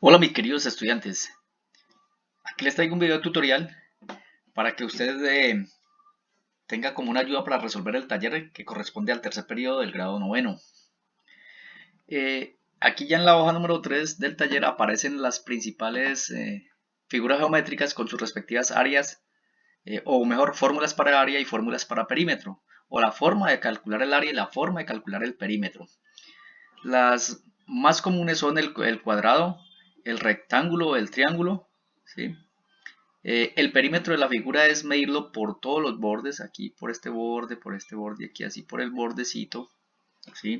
Hola mis queridos estudiantes, aquí les traigo un video tutorial para que ustedes tengan como una ayuda para resolver el taller que corresponde al tercer periodo del grado noveno. Aquí ya en la hoja número 3 del taller aparecen las principales figuras geométricas con sus respectivas áreas, o mejor, fórmulas para área y fórmulas para perímetro, o la forma de calcular el área y la forma de calcular el perímetro. Las más comunes son el cuadrado, el rectángulo o el triángulo, ¿sí? El perímetro de la figura es medirlo por todos los bordes, aquí por este borde, aquí así por el bordecito, ¿sí?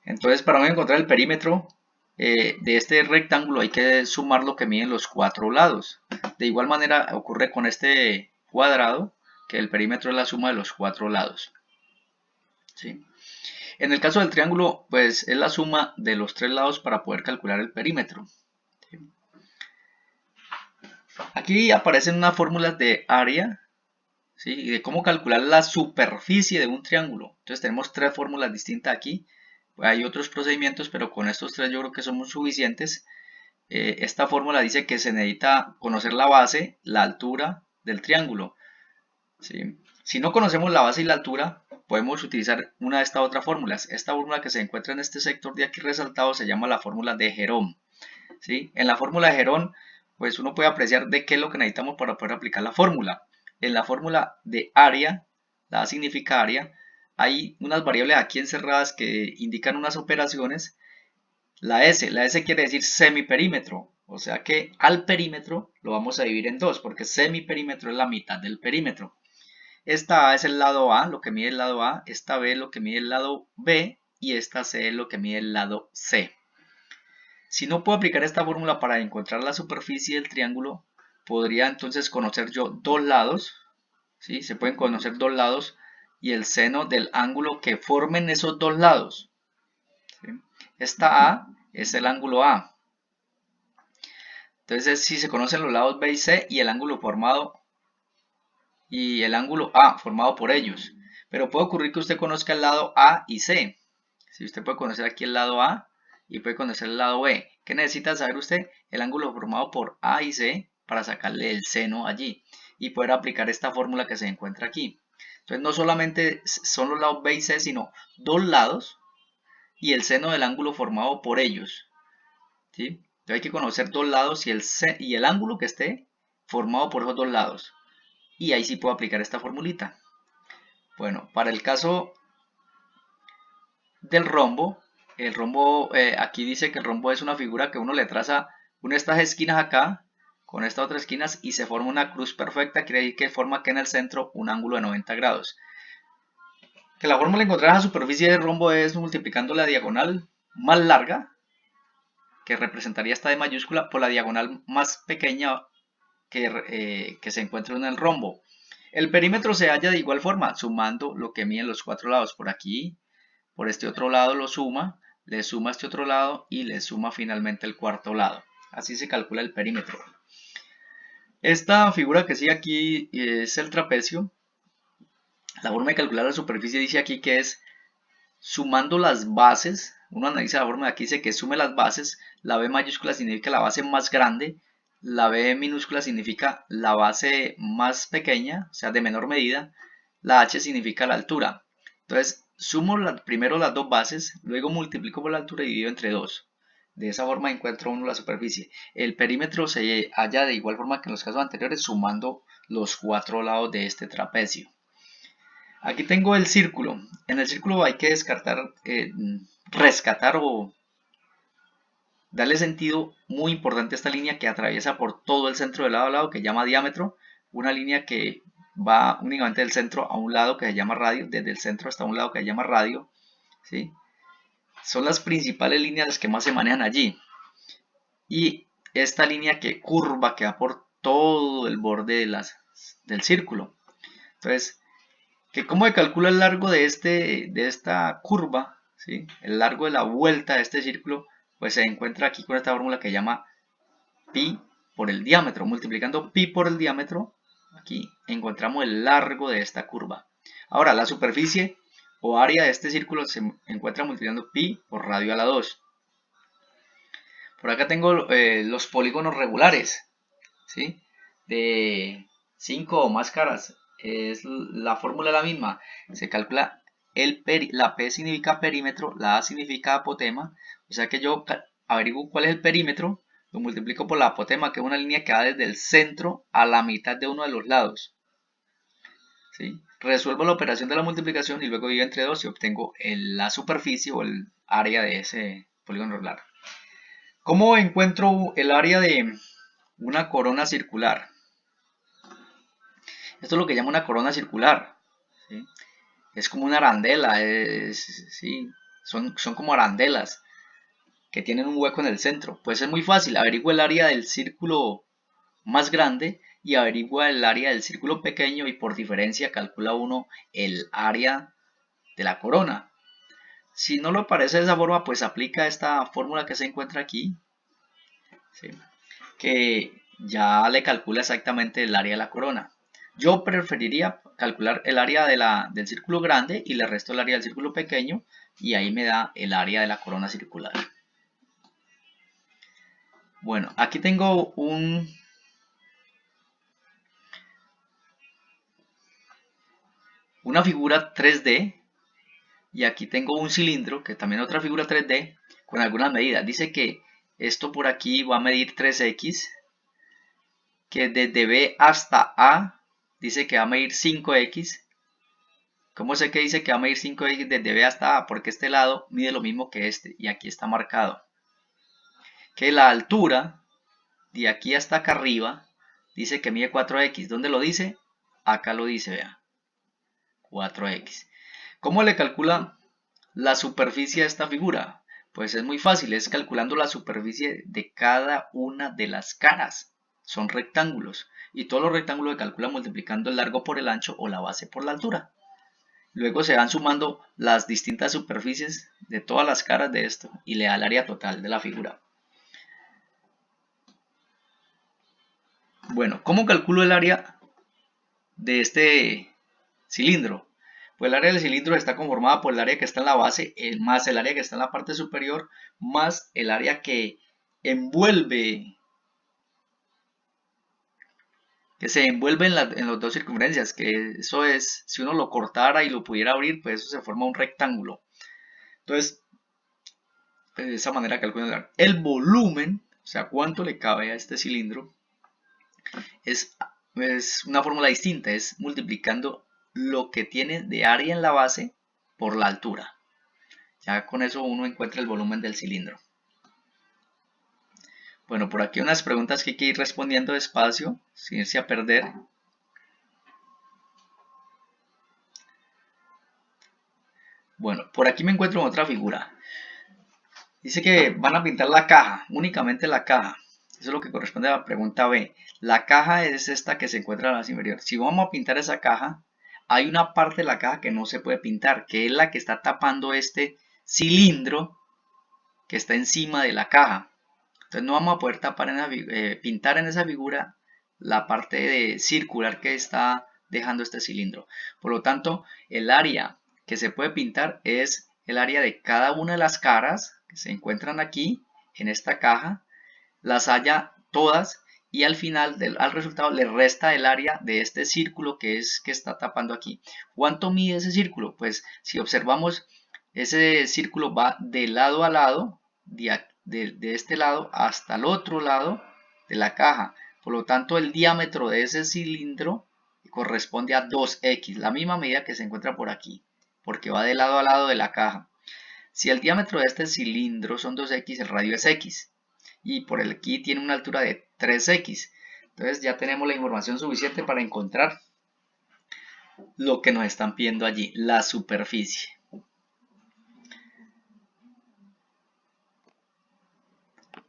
Entonces, para encontrar el perímetro de este rectángulo hay que sumar lo que miden los cuatro lados. De igual manera ocurre con este cuadrado, que el perímetro es la suma de los cuatro lados, ¿sí? En el caso del triángulo, pues es la suma de los tres lados para poder calcular el perímetro, ¿sí? Aquí aparecen unas fórmulas de área, ¿sí? Y de cómo calcular la superficie de un triángulo. Entonces tenemos tres fórmulas distintas aquí. Hay otros procedimientos, pero con estos tres yo creo que son suficientes. Esta fórmula dice que se necesita conocer la base, la altura del triángulo, ¿sí? Si no conocemos la base y la altura, podemos utilizar una de estas otras fórmulas. Esta fórmula que se encuentra en este sector de aquí resaltado se llama la fórmula de Jerome, ¿sí? En la fórmula de Jerome, pues uno puede apreciar de qué es lo que necesitamos para poder aplicar la fórmula. En la fórmula de área, la A significa área, hay unas variables aquí encerradas que indican unas operaciones. La S quiere decir semiperímetro, o sea que al perímetro lo vamos a dividir en dos, porque semiperímetro es la mitad del perímetro. Esta A es el lado A, lo que mide el lado A, esta B lo que mide el lado B y esta C es lo que mide el lado C. Si no puedo aplicar esta fórmula para encontrar la superficie del triángulo, podría entonces conocer yo dos lados, ¿sí? Se pueden conocer dos lados y el seno del ángulo que formen esos dos lados, ¿sí? Esta A es el ángulo A. Entonces, si se conocen los lados B y C y el ángulo formado y el ángulo A formado por ellos. Pero puede ocurrir que usted conozca el lado A y C. Si usted puede conocer aquí el lado A y puede conocer el lado B. ¿Qué necesita saber usted? El ángulo formado por A y C para sacarle el seno allí y poder aplicar esta fórmula que se encuentra aquí. Entonces no solamente son los lados B y C, sino dos lados y el seno del ángulo formado por ellos, ¿sí? Entonces hay que conocer dos lados y el ángulo que esté formado por esos dos lados. Y ahí sí puedo aplicar esta formulita. Bueno, para el caso del rombo, el rombo, aquí dice que el rombo es una figura que uno le traza una de estas esquinas acá con estas otras esquinas y se forma una cruz perfecta, quiere decir que forma aquí en el centro un ángulo de 90 grados. Que la fórmula de encontrar la superficie del rombo es multiplicando la diagonal más larga, que representaría esta de mayúscula, por la diagonal más pequeña que se encuentra en el rombo. El perímetro se halla de igual forma, sumando lo que miden los cuatro lados. Por aquí, por este otro lado lo suma, le suma este otro lado y le suma finalmente el cuarto lado. Así se calcula el perímetro. Esta figura que sigue aquí es el trapecio. La forma de calcular la superficie dice aquí que es sumando las bases. Uno analiza la forma de aquí, dice que sume las bases. La B mayúscula significa la base más grande. La B minúscula significa la base más pequeña, o sea, de menor medida. La H significa la altura. Entonces, sumo primero las dos bases, luego multiplico por la altura y divido entre 2. De esa forma encuentro uno la superficie. El perímetro se halla de igual forma que en los casos anteriores, sumando los cuatro lados de este trapecio. Aquí tengo el círculo. En el círculo hay que rescatar o darle sentido muy importante a esta línea que atraviesa por todo el centro de lado a lado, que llama diámetro. Una línea que va únicamente del centro a un lado, que se llama radio, desde el centro hasta un lado, que se llama radio, ¿sí? Son las principales líneas que más se manejan allí. Y esta línea que curva, que va por todo el borde del círculo. Entonces, cómo se calcula el largo de esta curva, ¿sí? El largo de la vuelta de este círculo, pues se encuentra aquí con esta fórmula que se llama pi por el diámetro. Multiplicando pi por el diámetro, aquí encontramos el largo de esta curva. Ahora, la superficie o área de este círculo se encuentra multiplicando pi por radio a la 2. Por acá tengo los polígonos regulares, ¿sí? De 5 o más caras. Es la fórmula la misma. Se calcula la P significa perímetro, la A significa apotema. O sea que yo averiguo cuál es el perímetro, lo multiplico por la apotema, que es una línea que va desde el centro a la mitad de uno de los lados. ¿Sí? Resuelvo la operación de la multiplicación y luego divido entre 2 y obtengo la superficie o el área de ese polígono regular. ¿Cómo encuentro el área de una corona circular? Esto es lo que llamo una corona circular. ¿Sí? Es como una arandela. ¿Sí? Son como arandelas que tienen un hueco en el centro. Pues es muy fácil. Averigua el área del círculo más grande y averigua el área del círculo pequeño y por diferencia calcula uno el área de la corona. Si no lo parece de esa forma, pues aplica esta fórmula que se encuentra aquí, ¿sí? Que ya le calcula exactamente el área de la corona. Yo preferiría calcular el área del círculo grande y le resto el área del círculo pequeño y ahí me da el área de la corona circular. Bueno, aquí tengo una figura 3D y aquí tengo un cilindro que también es otra figura 3D con algunas medidas. Dice que esto por aquí va a medir 3x, que desde B hasta A dice que va a medir 5x. ¿Cómo sé que dice que va a medir 5x desde B hasta A? Porque este lado mide lo mismo que este y aquí está marcado. Que la altura de aquí hasta acá arriba dice que mide 4x. ¿Dónde lo dice? Acá lo dice, vea. 4x. ¿Cómo le calcula la superficie a esta figura? Pues es muy fácil, es calculando la superficie de cada una de las caras. Son rectángulos y todos los rectángulos se calculan multiplicando el largo por el ancho o la base por la altura. Luego se van sumando las distintas superficies de todas las caras de esto y le da el área total de la figura. Bueno, ¿cómo calculo el área de este cilindro? Pues el área del cilindro está conformada por el área que está en la base, más el área que está en la parte superior, más el área que envuelve, que se envuelve en las dos circunferencias, que eso es, si uno lo cortara y lo pudiera abrir, pues eso se forma un rectángulo. Entonces, de esa manera calculan el volumen, o sea, cuánto le cabe a este cilindro, es una fórmula distinta, es multiplicando lo que tiene de área en la base por la altura. Ya con eso uno encuentra el volumen del cilindro. Bueno, por aquí unas preguntas que hay que ir respondiendo despacio, sin irse a perder. Bueno, por aquí me encuentro en otra figura. Dice que van a pintar la caja, únicamente la caja. Eso es lo que corresponde a la pregunta B. La caja es esta que se encuentra a la inferior. Si vamos a pintar esa caja, hay una parte de la caja que no se puede pintar, que es la que está tapando este cilindro que está encima de la caja. Entonces no vamos a poder pintar en esa figura la parte circular que está dejando este cilindro. Por lo tanto, el área que se puede pintar es el área de cada una de las caras que se encuentran aquí en esta caja, las haya todas y al final al resultado le resta el área de este círculo que está tapando aquí. ¿Cuánto mide ese círculo? Pues si observamos, ese círculo va de lado a lado, de este lado hasta el otro lado de la caja. Por lo tanto, el diámetro de ese cilindro corresponde a 2x, la misma medida que se encuentra por aquí, porque va de lado a lado de la caja. Si el diámetro de este cilindro son 2x, el radio es x. Y por aquí tiene una altura de 3x. Entonces ya tenemos la información suficiente para encontrar lo que nos están pidiendo allí, la superficie.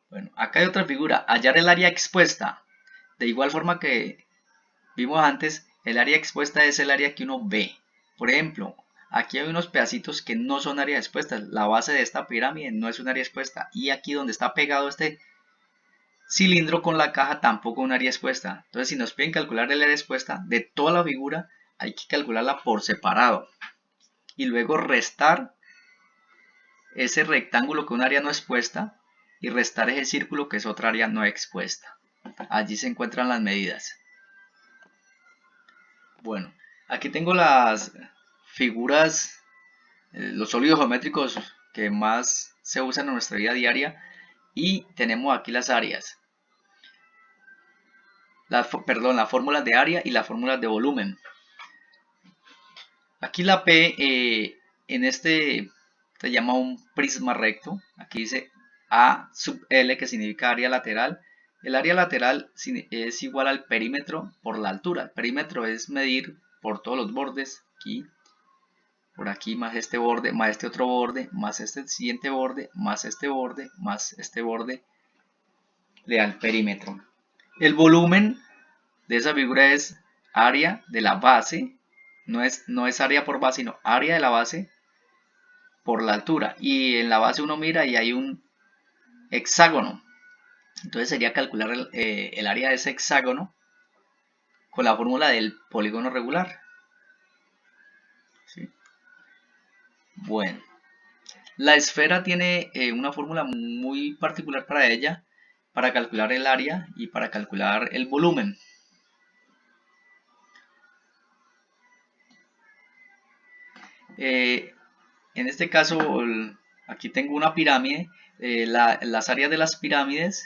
Bueno, acá hay otra figura, hallar el área expuesta. De igual forma que vimos antes, el área expuesta es el área que uno ve. Por ejemplo, aquí hay unos pedacitos que no son áreas expuestas. La base de esta pirámide no es un área expuesta. Y aquí donde está pegado este cilindro con la caja tampoco es un área expuesta. Entonces, si nos piden calcular el área expuesta de toda la figura, hay que calcularla por separado. Y luego restar ese rectángulo que un área no expuesta y restar ese círculo que es otra área no expuesta. Allí se encuentran las medidas. Bueno, aquí tengo las figuras, los sólidos geométricos que más se usan en nuestra vida diaria, y tenemos aquí las áreas. Las fórmulas de área y las fórmulas de volumen. Aquí la P en este se llama un prisma recto. Aquí dice A sub L, que significa área lateral. El área lateral es igual al perímetro por la altura. El perímetro es medir por todos los bordes. Aquí, por aquí, más este borde, más este otro borde, más este siguiente borde, más este borde, le da el perímetro. El volumen de esa figura es área de la base. No es área por base, sino área de la base por la altura. Y en la base uno mira y hay un hexágono. Entonces sería calcular el área de ese hexágono con la fórmula del polígono regular. ¿Sí? Bueno, la esfera tiene una fórmula muy particular para ella, para calcular el área y para calcular el volumen. En este caso, aquí tengo una pirámide. Las áreas de las pirámides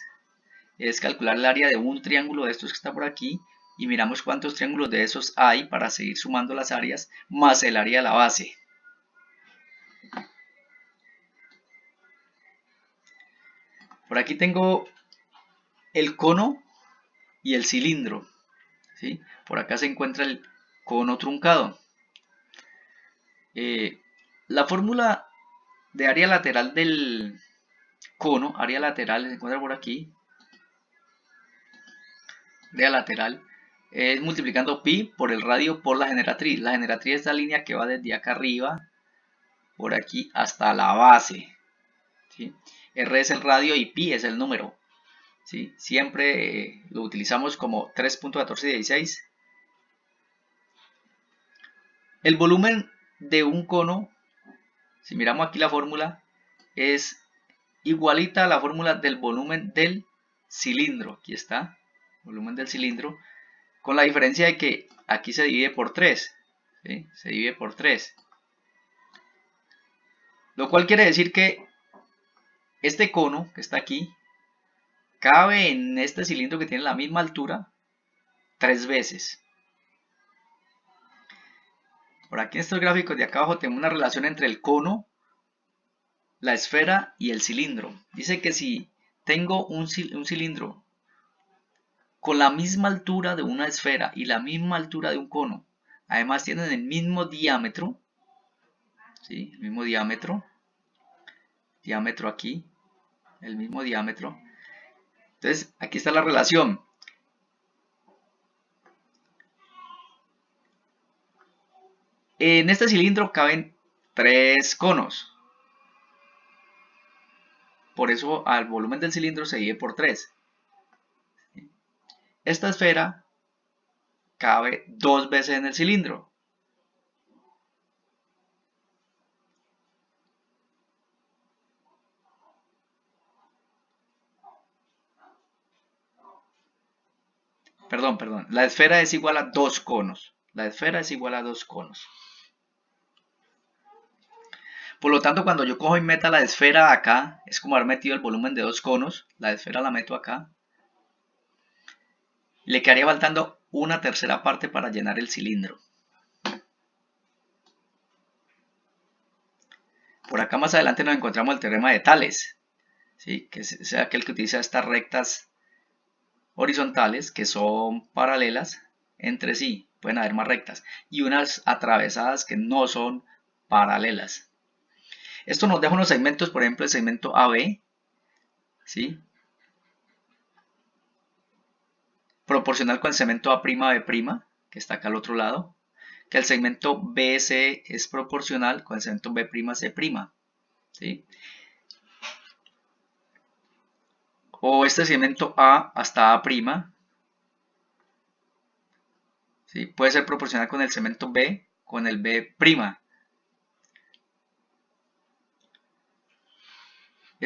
es calcular el área de un triángulo de estos que está por aquí, y miramos cuántos triángulos de esos hay para seguir sumando las áreas más el área de la base. Por aquí tengo el cono y el cilindro, ¿sí? Por acá se encuentra el cono truncado. La fórmula de área lateral del cono, área lateral, se encuentra por aquí. Área lateral es multiplicando pi por el radio por la generatriz. La generatriz es la línea que va desde acá arriba, por aquí, hasta la base, ¿sí? R es el radio y pi es el número, ¿sí? Siempre lo utilizamos como 3.1416. El volumen de un cono, si miramos aquí la fórmula, es igualita a la fórmula del volumen del cilindro. Aquí está, volumen del cilindro, con la diferencia de que aquí se divide por 3, ¿sí? Se divide por 3. Lo cual quiere decir que este cono que está aquí cabe en este cilindro que tiene la misma altura 3 veces. Por aquí en estos gráficos de acá abajo tenemos una relación entre el cono, la esfera y el cilindro. Dice que si tengo un cilindro con la misma altura de una esfera y la misma altura de un cono, además tienen el mismo diámetro, ¿sí? El mismo diámetro aquí, el mismo diámetro. Entonces aquí está la relación. En este cilindro caben 3 conos. Por eso al volumen del cilindro se divide por 3. Esta esfera cabe 2 veces en el cilindro. Perdón. La esfera es igual a 2 conos. La esfera es igual a 2 conos. Por lo tanto, cuando yo cojo y meta la esfera acá, es como haber metido el volumen de 2 conos. La esfera la meto acá. Le quedaría faltando una tercera parte para llenar el cilindro. Por acá más adelante nos encontramos el teorema de Tales, ¿sí? Que es aquel que utiliza estas rectas horizontales que son paralelas entre sí. Pueden haber más rectas. Y unas atravesadas que no son paralelas. Esto nos deja unos segmentos, por ejemplo el segmento AB, ¿sí? Proporcional con el segmento A'B', que está acá al otro lado. Que el segmento BC es proporcional con el segmento B'C', ¿sí? O este segmento A hasta A', ¿sí? Puede ser proporcional con el segmento B con el B'.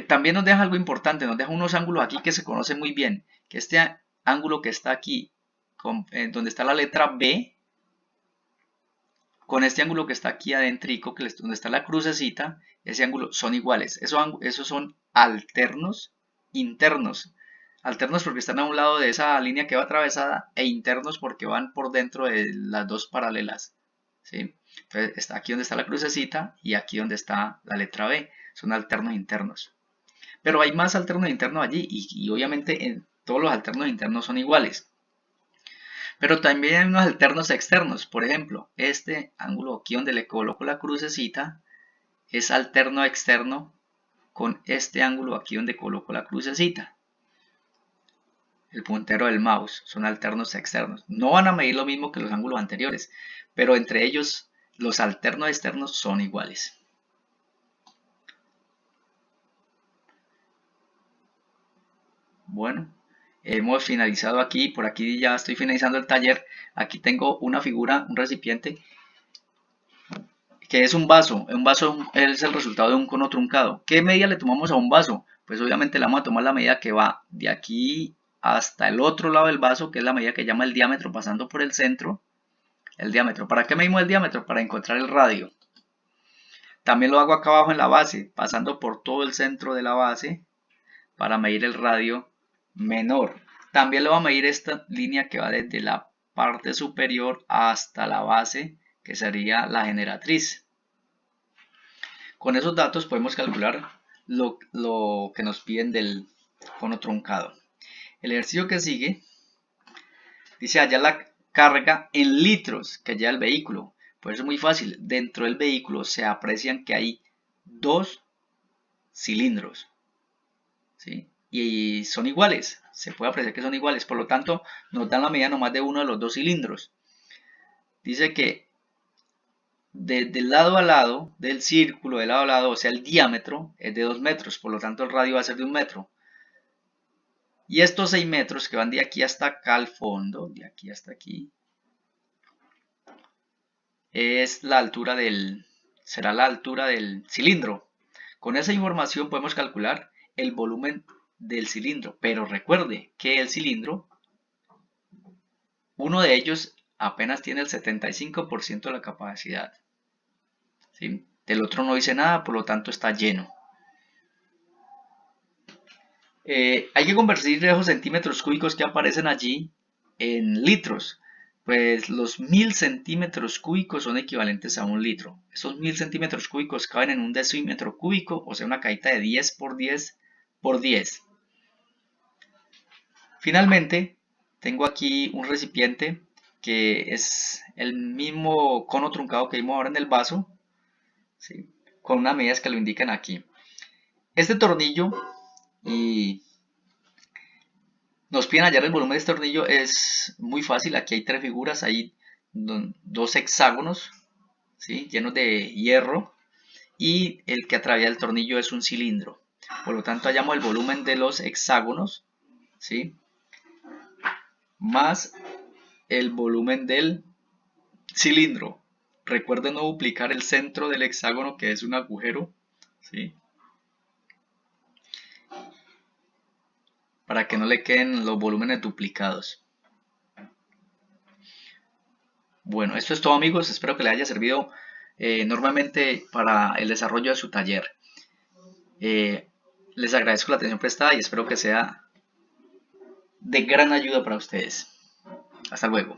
También nos deja algo importante, nos deja unos ángulos aquí que se conocen muy bien, que este ángulo que está aquí, donde está la letra B, con este ángulo que está aquí adentrico, donde está la crucecita, ese ángulo son iguales. Esos son alternos internos. Alternos porque están a un lado de esa línea que va atravesada e internos porque van por dentro de las dos paralelas. ¿Sí? Entonces está aquí donde está la crucecita y aquí donde está la letra B. Son alternos internos. Pero hay más alternos internos allí y obviamente todos los alternos internos son iguales. Pero también hay unos alternos externos. Por ejemplo, este ángulo aquí donde le coloco la crucecita es alterno externo con este ángulo aquí donde coloco la crucecita. El puntero del mouse son alternos externos. No van a medir lo mismo que los ángulos anteriores, pero entre ellos los alternos externos son iguales. Bueno, hemos finalizado aquí. Por aquí ya estoy finalizando el taller. Aquí tengo una figura, un recipiente que es un vaso. Un vaso es el resultado de un cono truncado. ¿Qué medida le tomamos a un vaso? Pues obviamente le vamos a tomar la medida que va de aquí hasta el otro lado del vaso, que es la medida que llama el diámetro pasando por el centro. El diámetro. ¿Para qué medimos el diámetro? Para encontrar el radio. También lo hago acá abajo en la base, pasando por todo el centro de la base para medir el radio menor. También lo voy a medir esta línea que va desde la parte superior hasta la base, que sería la generatriz. Con esos datos podemos calcular lo que nos piden del cono truncado. El ejercicio que sigue dice hallar la carga en litros que lleva el vehículo. Pues eso es muy fácil. Dentro del vehículo se aprecian que hay dos cilindros, ¿sí? Y son iguales. Se puede apreciar que son iguales. Por lo tanto, nos dan la medida nomás de uno de los dos cilindros. Dice que desde lado a lado del círculo, de lado a lado, o sea, el diámetro es de 2 metros. Por lo tanto, el radio va a ser de 1 metro. Y estos 6 metros que van de aquí hasta acá al fondo, de aquí hasta aquí, es la altura será la altura del cilindro. Con esa información podemos calcular el volumen del cilindro, pero recuerde que el cilindro, uno de ellos apenas tiene el 75% de la capacidad, ¿sí? Del otro no dice nada, por lo tanto está lleno. Hay que convertir esos centímetros cúbicos que aparecen allí en litros. Pues los 1000 centímetros cúbicos son equivalentes a 1 litro. Esos 1000 centímetros cúbicos caben en un decímetro cúbico, o sea, una cajita de 10 por 10 por 10. Finalmente, tengo aquí un recipiente que es el mismo cono truncado que vimos ahora en el vaso, ¿sí? Con unas medidas que lo indican aquí. Este tornillo y nos piden hallar el volumen de este tornillo, es muy fácil. Aquí hay tres figuras, hay dos hexágonos, ¿sí? Llenos de hierro, y el que atraviesa el tornillo es un cilindro. Por lo tanto, hallamos el volumen de los hexágonos, ¿sí? Más el volumen del cilindro. Recuerden no duplicar el centro del hexágono, que es un agujero, ¿sí? Para que no le queden los volúmenes duplicados. Bueno, esto es todo, amigos. Espero que les haya servido enormemente para el desarrollo de su taller. Les agradezco la atención prestada y espero que sea de gran ayuda para ustedes. Hasta luego.